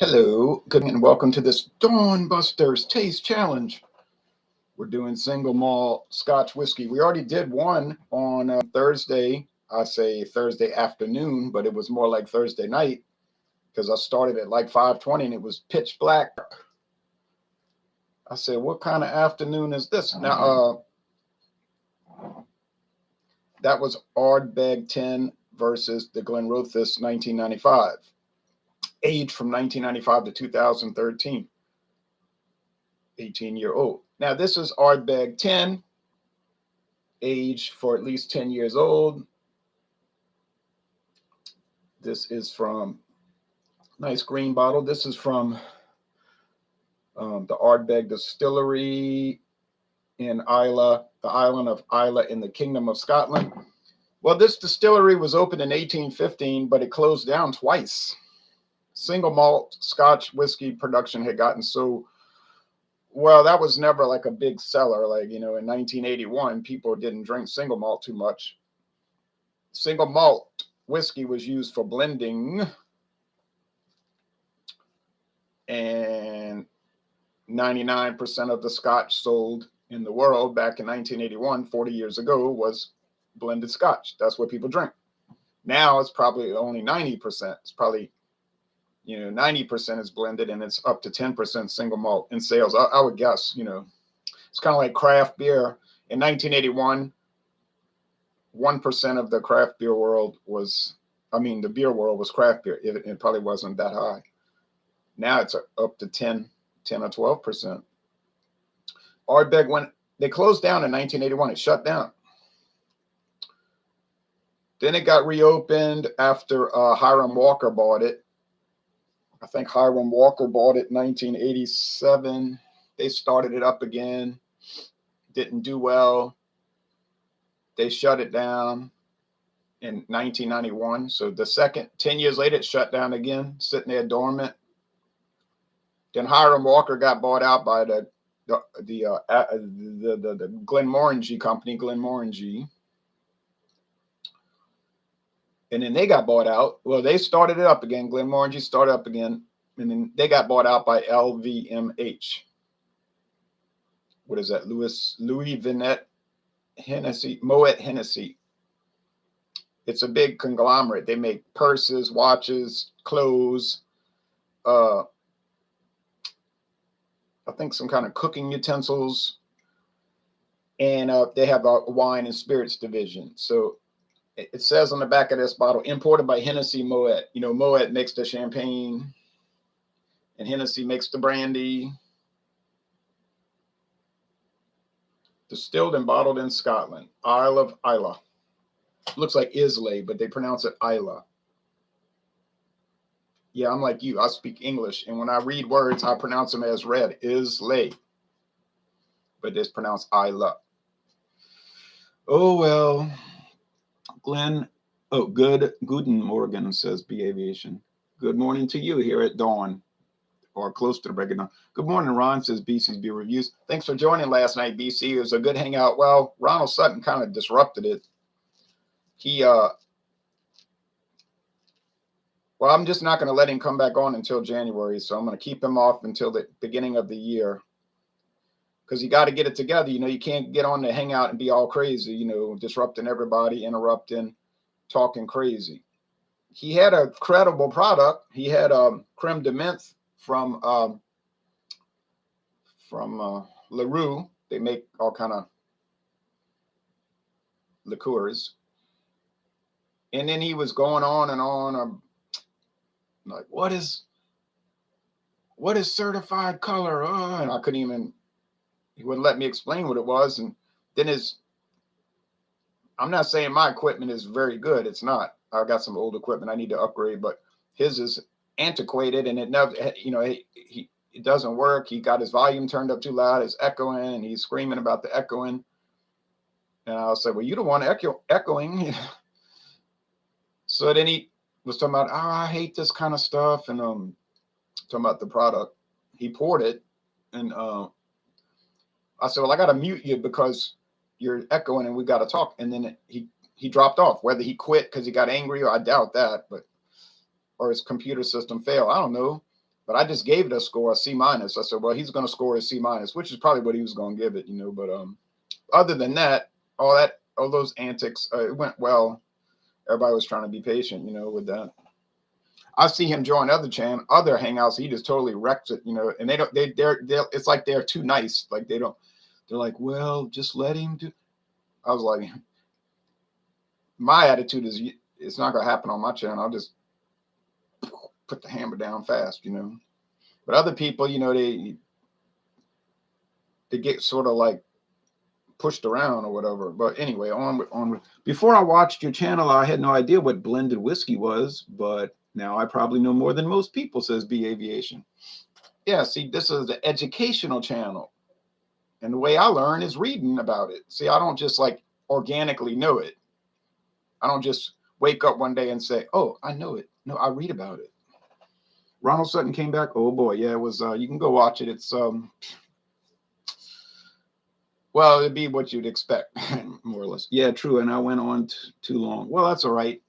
Hello, good and welcome to this Dawn Busters Taste Challenge. We're doing single malt Scotch whiskey. We already did one on Thursday. I say Thursday afternoon, but it was more like Thursday night because I started at like 5:20 and it was pitch black. I said, "What kind of afternoon is this?" Now, that was Ardbeg 10 versus the Glenlivet 1995, aged from 1995 to 2013. 18-year-old. Now, this is Ardbeg 10, age for at least 10 years old. This is from nice green bottle. This is from the Ardbeg Distillery in Islay, the island of Islay in the Kingdom of Scotland. Well, this distillery was opened in 1815, but it closed down twice. Single malt Scotch whiskey production had gotten so well, that was never like a big seller. Like, in 1981, people didn't drink single malt too much. Single malt whiskey was used for blending, and 99% of the Scotch sold in the world back in 1981, 40 years ago, was blended Scotch. That's what people drink. Now it's probably only 90%. It's probably 90% is blended, and it's up to 10% single malt in sales. I would guess, it's kind of like craft beer. In 1981, 1% of the craft beer world was, the beer world was craft beer. It probably wasn't that high. Now it's up to 10 or 12%. Ardbeg, when they closed down in 1981, it shut down. Then it got reopened after Hiram Walker bought it. I think Hiram Walker bought it in 1987. They started it up again. Didn't do well. They shut it down in 1991. So the second, 10 years later, it shut down again, sitting there dormant. Then Hiram Walker got bought out by the Glenmorangie company, Glenmorangie. And then they got bought out. Well, they started it up again. Glenmorangie started up again. And then they got bought out by LVMH. What is that? Louis Vuitton Hennessy, Moet Hennessy. It's a big conglomerate. They make purses, watches, clothes, I think some kind of cooking utensils. And they have a wine and spirits division. So it says on the back of this bottle, imported by Hennessy Moet. Moet makes the champagne, and Hennessy makes the brandy. Distilled and bottled in Scotland, Isle of Islay. Looks like Islay, but they pronounce it Islay. Yeah, I'm like you. I speak English, and when I read words, I pronounce them as read, Islay. But it's pronounced Islay. Oh, well. Guten Morgen, says B Aviation. Good morning to you here at dawn, or close to the break of dawn. Good morning, Ron, says BC's Beer Reviews. Thanks for joining last night, BC. It was a good hangout. Well, Ronald Sutton kind of disrupted it. Well, I'm just not going to let him come back on until January, so I'm going to keep him off until the beginning of the year, because you got to get it together. You can't get on the hangout and be all crazy, disrupting everybody, interrupting, talking crazy. He had a credible product. He had creme de menthe from LaRue. They make all kind of liqueurs. And then he was going on and on, like, what is certified color? And I couldn't even, he wouldn't let me explain what it was. And then I'm not saying my equipment is very good. It's not. I've got some old equipment I need to upgrade, but his is antiquated, and it never, it doesn't work. He got his volume turned up too loud. It's echoing, and he's screaming about the echoing. And I said, well, you don't want echoing. So then he was talking about, I hate this kind of stuff, and talking about the product. He poured it, and I said, well, I got to mute you because you're echoing, and we got to talk. And then he dropped off. Whether he quit because he got angry, or I doubt that, or his computer system failed, I don't know. But I just gave it a score, a C minus. I said, well, he's going to score a C minus, which is probably what he was going to give it, you know. But other than that, all those antics, it went well. Everybody was trying to be patient, you know, with that. I see him join other hangouts. He just totally wrecks it, you know. And they're it's like they're too nice. Like they're like, well, just let him do. I was like, my attitude is, it's not going to happen on my channel. I'll just put the hammer down fast, you know. But other people, you know, they get sort of like pushed around or whatever. But anyway, on. Before I watched your channel, I had no idea what blended whiskey was, but now I probably know more than most people, says B Aviation. Yeah, see, this is the educational channel. And the way I learn is reading about it. See, I don't just like organically know it. I don't just wake up one day and say, oh, I know it. No, I read about it. Ronald Sutton came back. Oh boy, yeah, it was, you can go watch it. It's, well, it'd be what you'd expect, more or less. Yeah, true. And I went on too long. Well, that's all right.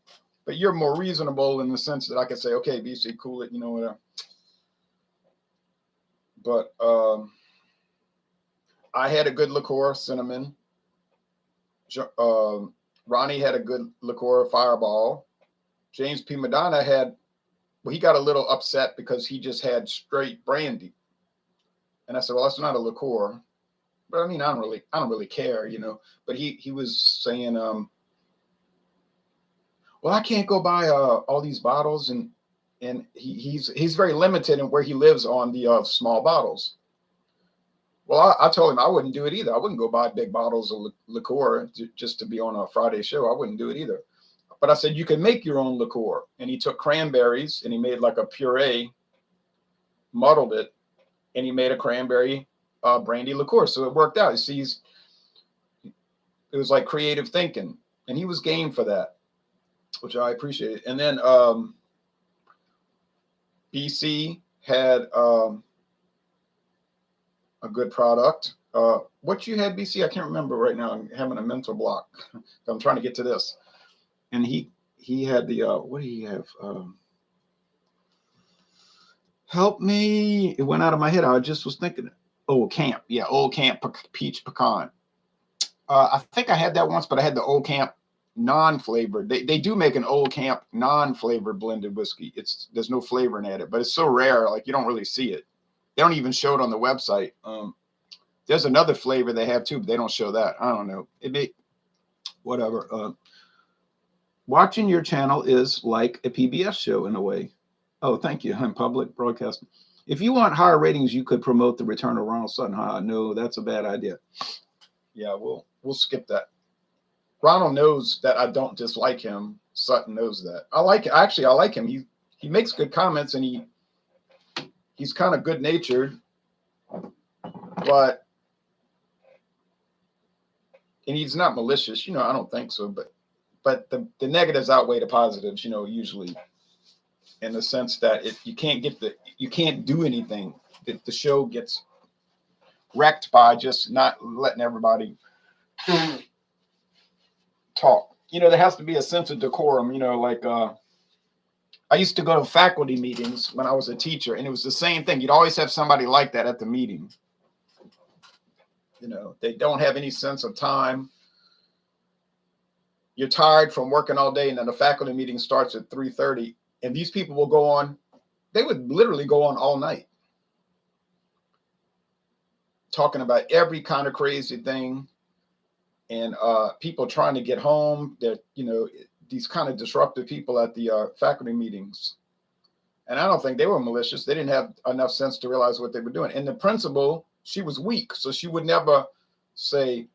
But you're more reasonable in the sense that I could say, okay, BC, cool it, you know, whatever. But I had a good liqueur, cinnamon. Ronnie had a good liqueur, Fireball. James P. Madonna had, well, he got a little upset because he just had straight brandy. And I said, well, that's not a liqueur. But I mean, I don't really care, you know. But he was saying, well, I can't go buy all these bottles, and he's very limited in where he lives on the small bottles. Well, I told him I wouldn't do it either. I wouldn't go buy big bottles of liqueur just to be on a Friday show. I wouldn't do it either. But I said, you can make your own liqueur. And he took cranberries and he made like a puree, muddled it, and he made a cranberry brandy liqueur. So it worked out. You see, it was like creative thinking. And he was game for that, which I appreciate. And then BC had a good product. What you had, BC? I can't remember right now. I'm having a mental block. I'm trying to get to this. And he had the what do he have? Help me! It went out of my head. I just was thinking. Old Camp, yeah, Old Camp Peach Pecan. I think I had that once, but I had the Old Camp non-flavored. They do make an Old Camp non-flavored blended whiskey. There's no flavoring at it, but it's so rare, like you don't really see it. They don't even show it on the website. There's another flavor they have too, but they don't show that. I don't know. It may, whatever. Watching your channel is like a PBS show in a way. Oh, thank you. I'm public broadcasting. If you want higher ratings, you could promote the return of Ronald Sutton. No, that's a bad idea. Yeah, we'll skip that. Ronald knows that I don't dislike him. Sutton knows that. I like him. He makes good comments and he's kind of good natured, but and he's not malicious, you know. I don't think so, but the negatives outweigh the positives, you know, usually, in the sense that if you can't do anything, the show gets wrecked by just not letting everybody talk. You know, there has to be a sense of decorum, you know, like I used to go to faculty meetings when I was a teacher, and it was the same thing. You'd always have somebody like that at the meeting. You know, they don't have any sense of time. You're tired from working all day, and then the faculty meeting starts at 3:30, and these people will go on. They would literally go on all night, talking about every kind of crazy thing, and people trying to get home. That, you know, these kind of disruptive people at the faculty meetings. And I don't think they were malicious. They didn't have enough sense to realize what they were doing. And the principal, she was weak, so she would never say,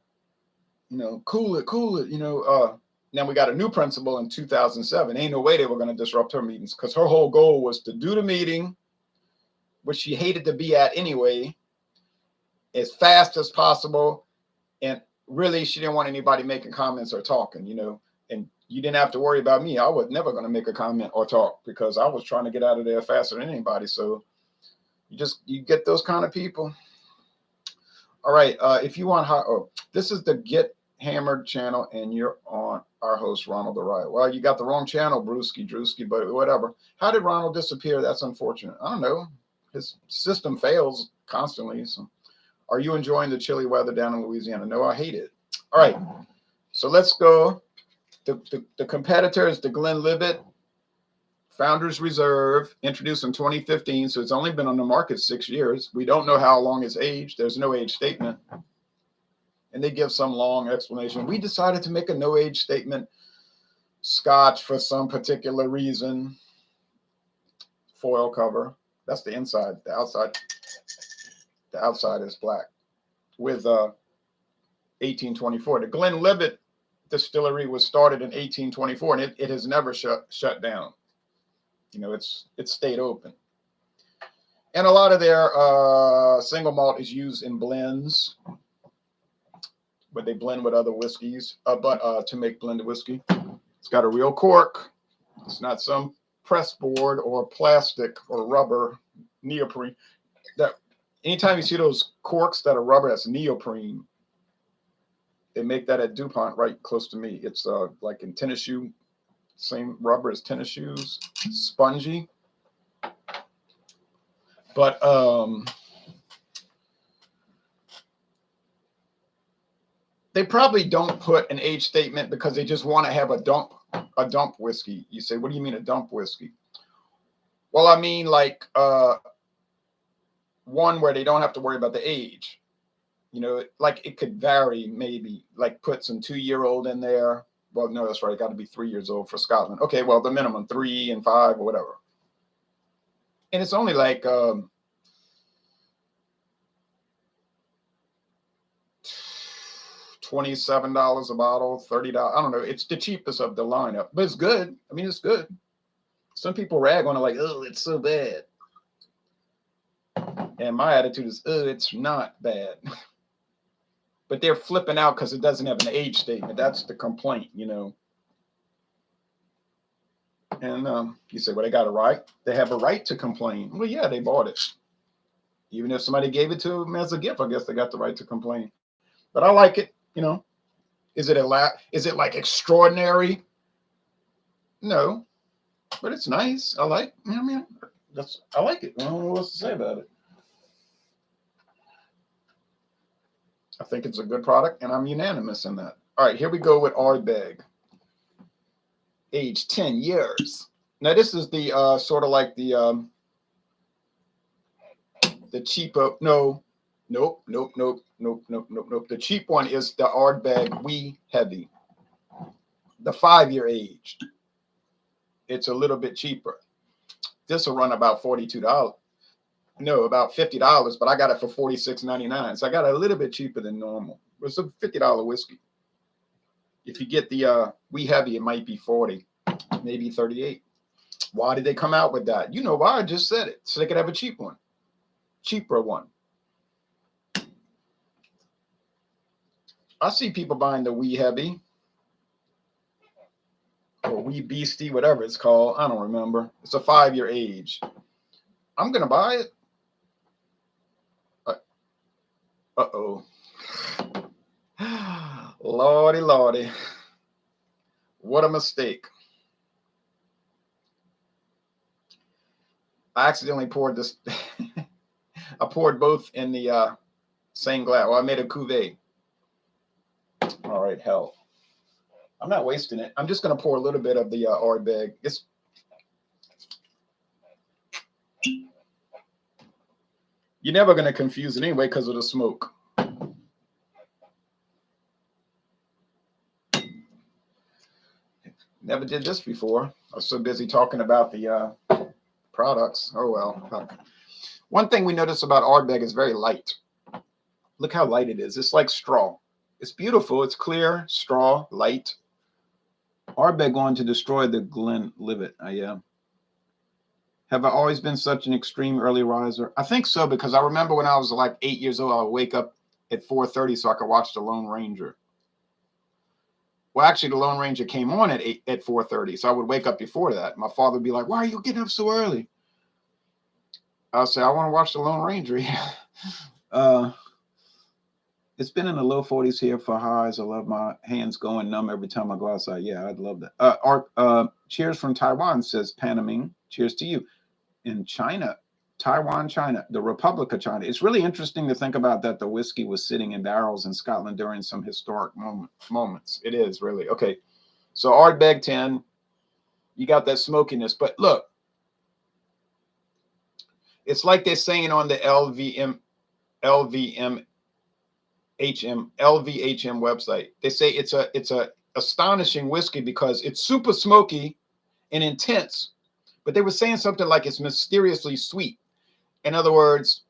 you know, cool it, you know. Now we got a new principal in 2007. Ain't no way they were going to disrupt her meetings, because her whole goal was to do the meeting, which she hated to be at anyway, as fast as possible. And really, she didn't want anybody making comments or talking, you know. And you didn't have to worry about me. I was never going to make a comment or talk, because I was trying to get out of there faster than anybody. So you get those kind of people. All right. If you want, this is the Get Hammered channel, and you're on our host, Ronald the Riot. Well, you got the wrong channel, Brewski Drewski, but whatever. How did Ronald disappear? That's unfortunate. I don't know. his system fails constantly. So, are you enjoying the chilly weather down in Louisiana? No, I hate it. All right, so let's go. The competitors, the Glenlivet Founders Reserve, introduced in 2015, so it's only been on the market 6 years. We don't know how long it's aged. There's no age statement. And they give some long explanation. We decided to make a no age statement Scotch for some particular reason. Foil cover. That's the inside. The outside is black with 1824. The Glenlivet Distillery was started in 1824, and it has never shut down. You know, it's stayed open. And a lot of their single malt is used in blends, but they blend with other whiskeys, to make blended whiskey. It's got a real cork. It's not some press board or plastic or rubber, neoprene. That anytime you see those corks that are rubber, that's neoprene. They make that at DuPont right close to me. It's like in tennis shoe, same rubber as tennis shoes, spongy. But they probably don't put an age statement because they just want to have a dump whiskey. You say, what do you mean a dump whiskey? Well, I mean like one where they don't have to worry about the age. You know, like it could vary, maybe like put some 2-year-old in there. Well, no, that's right. It got to be 3 years old for Scotland. Okay, well, the minimum 3 and 5 or whatever. And it's only like $27 a bottle, $30. I don't know. It's the cheapest of the lineup, but it's good. I mean, it's good. Some people rag on it like, oh, it's so bad. And my attitude is, oh, it's not bad. But they're flipping out because it doesn't have an age statement. That's the complaint, you know. And you say, well, they got a right. They have a right to complain. Well, yeah, they bought it. Even if somebody gave it to them as a gift, I guess they got the right to complain. But I like it, you know. Is it like extraordinary? No, but it's nice. I like. I mean, I like it. I don't know what else to say about it. I think it's a good product, and I'm unanimous in that. All right, here we go with Ardbeg. Age 10 years. Now this is the sort of like the cheaper. Nope. The cheap one is the Ardbeg Wee Heavy, the 5-year aged. It's a little bit cheaper. This will run about $42. No, about $50, but I got it for $46.99. So I got it a little bit cheaper than normal. It's a $50 whiskey. If you get the Wee Heavy, it might be 40, maybe 38. Why did they come out with that? You know why? I just said it. So they could have a cheaper one. I see people buying the Wee Heavy or Wee Beastie, whatever it's called. I don't remember. It's a 5-year age. I'm going to buy it. Uh-oh. Lordy. What a mistake. I accidentally poured this. I poured both in the same glass. Well, I made a cuvee. All right, hell. I'm not wasting it. I'm just going to pour a little bit of the Ardbeg. You're never going to confuse it anyway because of the smoke. Never did this before. I was so busy talking about the products. Oh, well. One thing we notice about Ardbeg is very light. Look how light it is. It's like straw. It's beautiful. It's clear, straw, light. Ardbeg going to destroy the Glenlivet. Yeah. Have I always been such an extreme early riser? I think so, because I remember when I was like 8 years old, I would wake up at 4:30 so I could watch The Lone Ranger. Well, actually, The Lone Ranger came on at 4:30, so I would wake up before that. My father would be like, why are you getting up so early? I'll say, I want to watch The Lone Ranger. It's been in the low 40s here for highs. I love my hands going numb every time I go outside. Yeah, I'd love that. Cheers from Taiwan, says Panaming. Cheers to you. In China, Taiwan, China, the Republic of China. It's really interesting to think about that the whiskey was sitting in barrels in Scotland during some historic moments. It is really. Okay, so Ardbeg 10, you got that smokiness. But look, it's like they're saying on the LVMH website. They say it's a astonishing whiskey because it's super smoky and intense, but they were saying something like it's mysteriously sweet. In other words,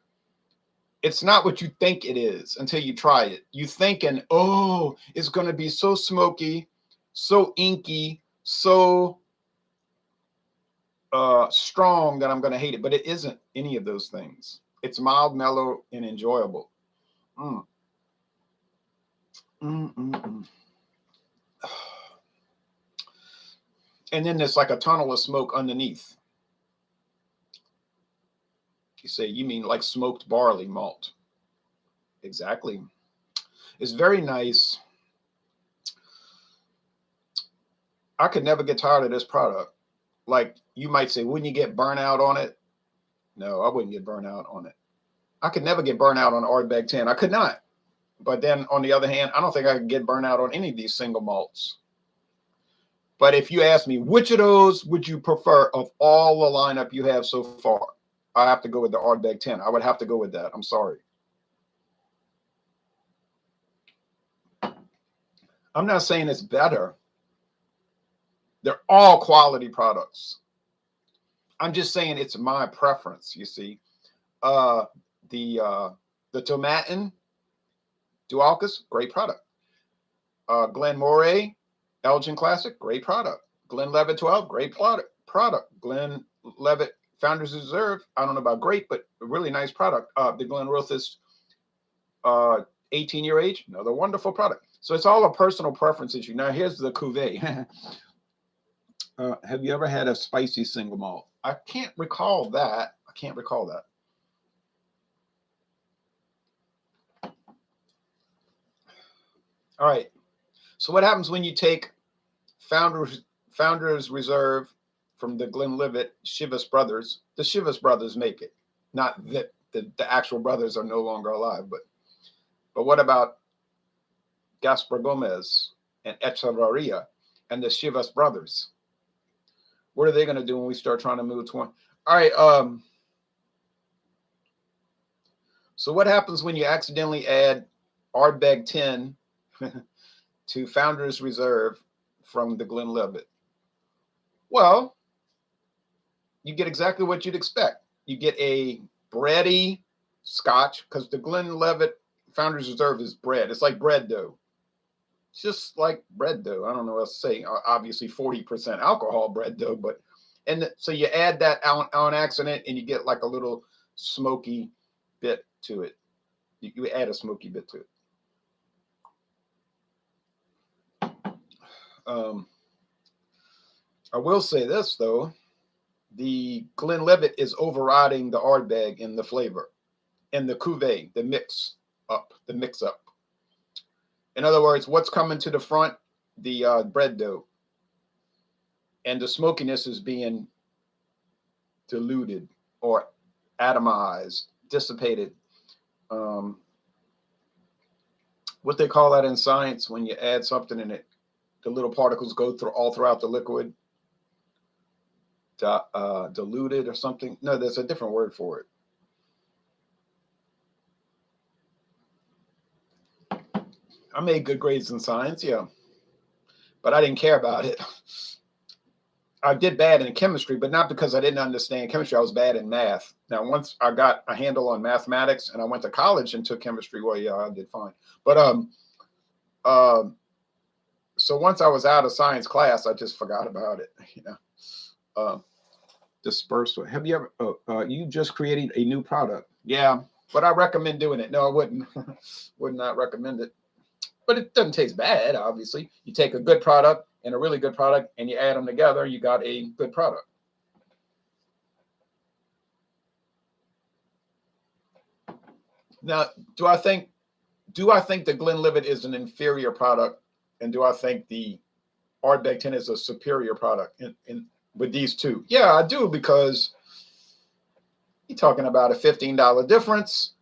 it's not what you think it is until you try it. You thinking, oh, it's going to be so smoky, so inky, so strong that I'm going to hate it. But it isn't any of those things. It's mild, mellow, and enjoyable. Mm. And then there's like a tunnel of smoke underneath. You say, you mean like smoked barley malt? Exactly. It's very nice. I could never get tired of this product. Like you might say, wouldn't you get burnt out on it? No, I wouldn't get burnt out on it. I could never get burnt out on Ardbeg 10. I could not. But then on the other hand, I don't think I could get burnt out on any of these single malts. But if you ask me, which of those would you prefer of all the lineup you have so far? I have to go with the Ardbeg 10. I would have to go with that. I'm sorry. I'm not saying it's better. They're all quality products. I'm just saying it's my preference, you see. The Tomatin Dualcus, great product. Glenmorangie Elgin Classic, great product. Glenlivet 12, great product. Glenlivet Founders Reserve, I don't know about great, but a really nice product. The Glenrothes 18-year age, another wonderful product. So it's all a personal preference issue. Now here's the cuvee. Have you ever had a spicy single malt? I can't recall that. All right. So what happens when you take Founders Reserve from the Glenlivet Chivas Brothers? The Chivas Brothers make it. Not that the actual brothers are no longer alive, but what about Gaspar Gomez and Echevarria and the Chivas Brothers? What are they going to do when we start trying to move to one? All right. So what happens when you accidentally add Ardbeg 10 to Founders Reserve from the Glenlivet? Well, you get exactly what you'd expect. You get a bready Scotch, because the Glenlivet Founders Reserve is bread. It's like bread dough. It's just like bread dough. I don't know what else to say. Obviously 40% alcohol bread dough, but so you add that on accident and you get like a little smoky bit to it. You add a smoky bit to it. I will say this though, the Glenlivet is overriding the Ardbeg in the flavor, in the cuvee, the mix up. In other words, what's coming to the front? The bread dough. And the smokiness is being diluted or atomized, dissipated. What they call that in science, when you add something in it, the little particles go throughout the liquid. Diluted or something. No, there's a different word for it. I made good grades in science, yeah, but I didn't care about it. I did bad in chemistry, but not because I didn't understand chemistry. I was bad in math. Now, once I got a handle on mathematics and I went to college and took chemistry, well, yeah, I did fine. But so once I was out of science class, I just forgot about it. Dispersed. Have you ever? You just created a new product? Yeah, but I recommend doing it. No, I wouldn't. Would not recommend it. But it doesn't taste bad, obviously. You take a good product and a really good product and you add them together, you got a good product. Now, do I think the Glenlivet is an inferior product? And do I think the Ardbeg 10 is a superior product with these two? Yeah, I do, because You're talking about a $15 difference.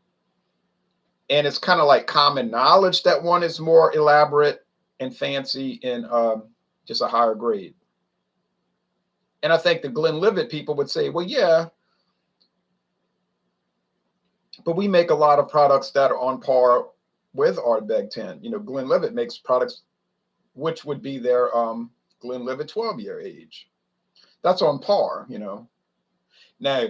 And it's kind of like common knowledge that one is more elaborate and fancy and just a higher grade. And I think the Glenlivet people would say, well, yeah, but we make a lot of products that are on par with Ardbeg 10. You know, Glenlivet makes products which would be their Glenlivet 12-year age. That's on par, you know. Now,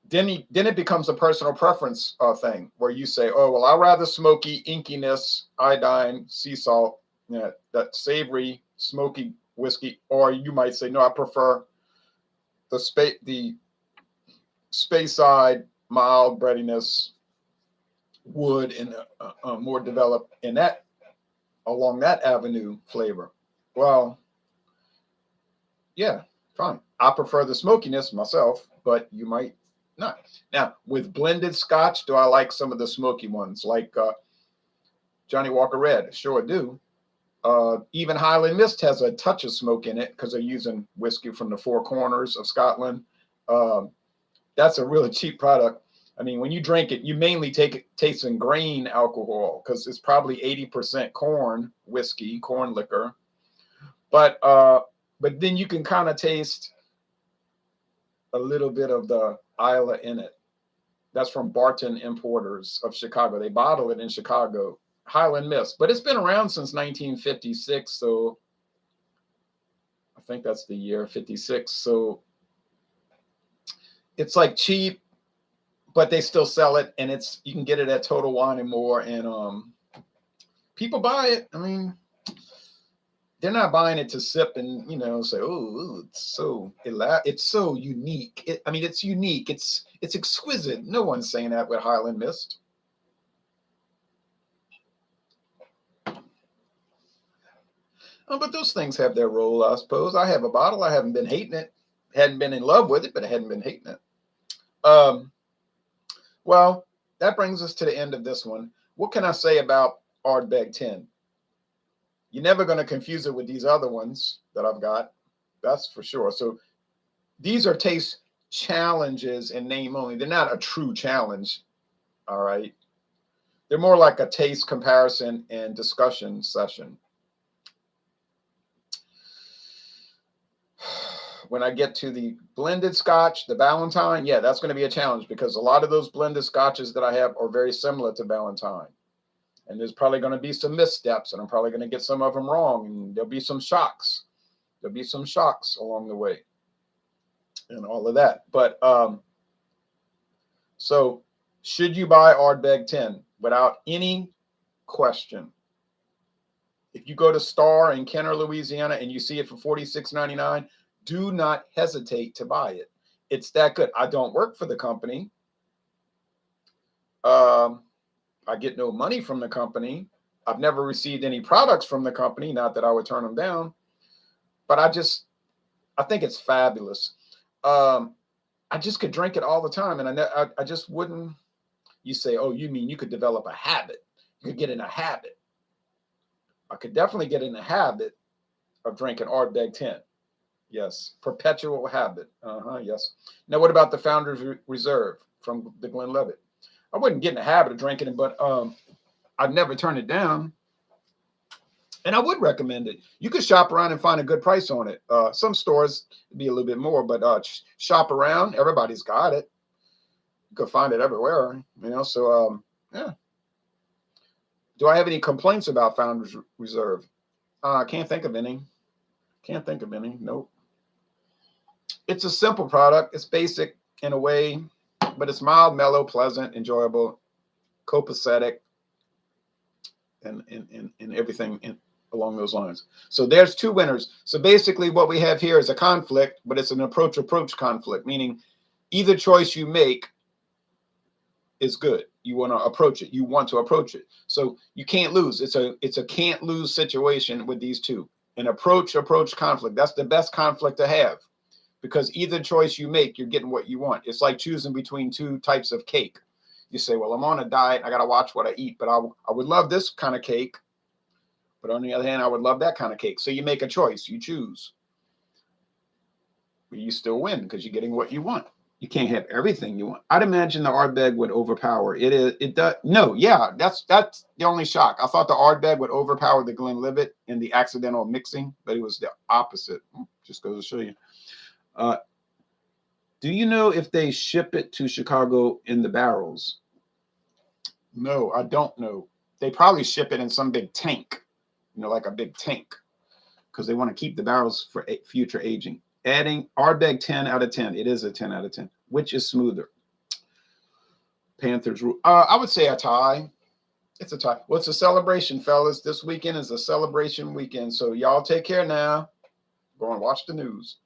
then it becomes a personal preference thing where you say, oh, well, I'd rather smoky, inkiness, iodine, sea salt, you know, that savory, smoky whiskey. Or you might say, no, I prefer the Speyside, mild breadiness, wood, and more developed in that, along that avenue flavor. Well, yeah, fine. I prefer the smokiness myself, but you might not. Now, with blended Scotch, do I like some of the smoky ones, like Johnny Walker Red? Sure do. Even Highland Mist has a touch of smoke in it because they're using whiskey from the Four Corners of Scotland. That's a really cheap product. I mean, when you drink it, you mainly taste in grain alcohol because it's probably 80% corn whiskey, corn liquor. But then you can kind of taste a little bit of the Isla in it. That's from Barton Importers of Chicago. They bottle it in Chicago. Highland Mist, but it's been around since 1956. So I think that's the year 56. So it's like cheap, but they still sell it, and you can get it at Total Wine and More, and people buy it. I mean, they're not buying it to sip and, you know, say, oh, it's so unique. It's unique. It's exquisite. No one's saying that with Highland Mist. Oh, but those things have their role, I suppose. I have a bottle. I haven't been hating it. Hadn't been in love with it, but I hadn't been hating it. Well, that brings us to the end of this one. What can I say about Ardbeg 10? You're never going to confuse it with these other ones that I've got. That's for sure. So these are taste challenges in name only. They're not a true challenge. All right. They're more like a taste comparison and discussion session. When I get to the blended Scotch, the Ballantine, yeah, that's going to be a challenge because a lot of those blended Scotches that I have are very similar to Ballantine. And there's probably going to be some missteps, and I'm probably going to get some of them wrong, and there'll be some shocks. There'll be some shocks along the way and all of that. But so should you buy Ardbeg 10? Without any question. If you go to Star in Kenner, Louisiana, and you see it for $46.99, do not hesitate to buy it. It's that good. I don't work for the company. I get no money from the company. I've never received any products from the company, not that I would turn them down. But I think it's fabulous. I just could drink it all the time, and I just wouldn't. You say, oh, you mean you could develop a habit? You could get in a habit. I could definitely get in the habit of drinking Ardbeg 10. Yes, perpetual habit. Yes. Now, what about the Founder's Reserve from the Glenlivet? I wouldn't get in the habit of drinking it, but I'd never turn it down. And I would recommend it. You could shop around and find a good price on it. Some stores be a little bit more, but shop around. Everybody's got it. You could find it everywhere, you know. So, yeah. Do I have any complaints about Founder's Reserve? I can't think of any. Can't think of any. Nope. It's a simple product. It's basic in a way, but it's mild, mellow, pleasant, enjoyable, copacetic, and everything along those lines. So there's two winners. So basically what we have here is a conflict, but it's an approach conflict, meaning either choice you make is good. You want to approach it. You want to approach it. So you can't lose. It's a can't lose situation with these two. An approach conflict. That's the best conflict to have, because either choice you make, you're getting what you want. It's like choosing between two types of cake. You say, well, I'm on a diet. I got to watch what I eat, but I would love this kind of cake. But on the other hand, I would love that kind of cake. So you make a choice. You choose. But you still win because you're getting what you want. You can't have everything you want. I'd imagine the Ardbeg would overpower. It is. It does. No, yeah, that's the only shock. I thought the Ardbeg would overpower the Glenlivet in the accidental mixing, but it was the opposite. Just goes to show you. Do you know if they ship it to Chicago in the barrels? No, I don't know. They probably ship it in some big tank, like a big tank, because they want to keep the barrels for future aging. Adding Ardbeg 10 out of 10. It is a 10 out of 10. Which is smoother? Panthers rule. I would say a tie. It's a tie. Well, it's a celebration, fellas. This weekend is a celebration weekend. So y'all take care now. Go and watch the news.